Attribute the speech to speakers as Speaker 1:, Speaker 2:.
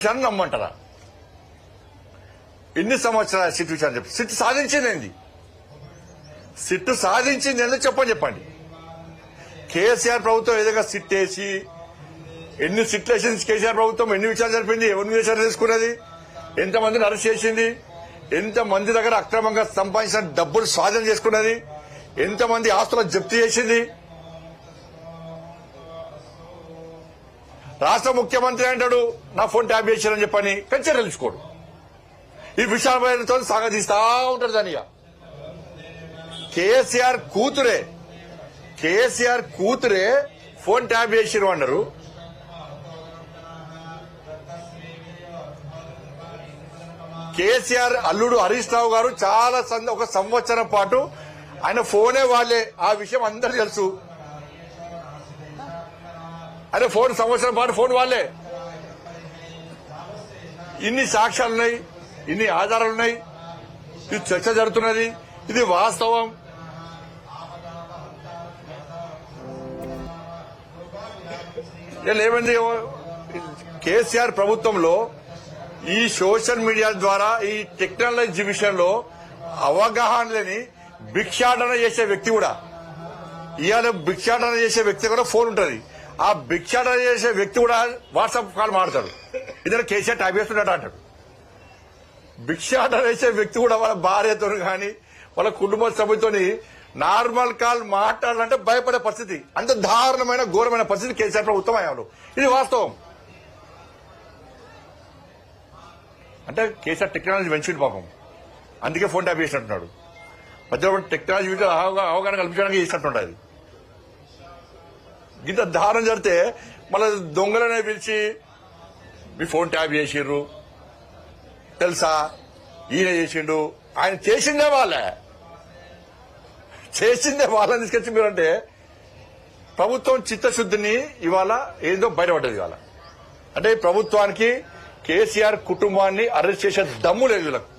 Speaker 1: విషయాన్ని నమ్మంటారా? ఎన్ని సంవత్సరాల సిట్ విషయాన్ని చెప్పి సిట్ సాధించింది సిట్ సాధించింది ఎందుకు చెప్పండి. కేసీఆర్ ప్రభుత్వం ఏదైనా సిట్ వేసి ఎన్ని సిట్లు వేసింది కేసీఆర్ ప్రభుత్వం, ఎన్ని విచారణ జరిపింది, ఎవరిని విచారణ చేసుకున్నది, ఎంతమందిని అరెస్ట్ చేసింది, ఎంతమంది దగ్గర అక్రమంగా సంపాదించిన డబ్బులు స్వాధీనం చేసుకున్నది, ఎంతమంది ఆస్తులను జప్తు చేసింది. రాష్ట్ర ముఖ్యమంత్రి అంటాడు నా ఫోన్ ట్యాప్ చేశారని చెప్పని కంచె తెలుసుకోడు. ఈ విశాలమైనతో సాగదీస్తా ఉంటాడు. దాని కేసీఆర్ కూతురే ఫోన్ ట్యాప్ చేసిరు అన్నారు. కేసీఆర్ అల్లుడు హరీష్ రావు గారు చాలా ఒక సంవత్సరం పాటు ఆయన ఫోనే వాళ్ళే, ఆ విషయం అందరూ తెలుసు. అదే సంవత్సరం పాటు ఫోన్ వాళ్ళే. ఇన్ని సాక్ష్యాలున్నాయి, ఇన్ని ఆధారాలున్నాయి, ఇది చర్చ జరుగుతున్నది, ఇది వాస్తవం. ఏమైంది? కేసీఆర్ ప్రభుత్వంలో ఈ సోషల్ మీడియా ద్వారా ఈ టెక్నాలజీ విషయంలో అవగాహన లేని భిక్షాటన చేసే వ్యక్తి కూడా, ఇవాళ భిక్షాటన చేసే వ్యక్తి కూడా ఫోన్ ఉంటుంది. ఆ భిక్షాటన చేసే వ్యక్తి కూడా వాట్సాప్ కాల్ మాడతాడు, ఇద్దరు కేసీఆర్ టైప్ చేస్తున్నాడు అంటాడు. భిక్షాటన చేసే వ్యక్తి కూడా వాళ్ళ భార్యతో కానీ వాళ్ళ కుటుంబ సభ్యులతో నార్మల్ కాల్ మాట్లాడాలంటే భయపడే పరిస్థితి, అంత దారుణమైన ఘోరమైన పరిస్థితి కేసీఆర్ ప్రభుత్వం అయ్యాడు. ఇది వాస్తవం. అంటే కేసీఆర్ టెక్నాలజీ పెంచింది పాపం, అందుకే ఫోన్ ట్యాప్ చేసినట్టున్నాడు. మధ్యలో టెక్నాలజీ అవగాహన కల్పించడానికి చేసినట్టుండదు. ఇంత దారుణం జరిగితే మళ్ళీ దొంగలనే పిలిచి మీ ఫోన్ ట్యాప్ చేసిర్రు తెలుసా, ఈయన చేసిండు, ఆయన చేసిందే వాళ్ళని తీసుకొచ్చి మీరంటే ప్రభుత్వం చిత్తశుద్ధిని ఇవాళ ఏదో బయటపడ్డది. ఇవాళ అంటే ప్రభుత్వానికి కేసీఆర్ కుటుంబాన్ని అరెస్ట్ చేసే దమ్ము లేదు వీళ్ళకు.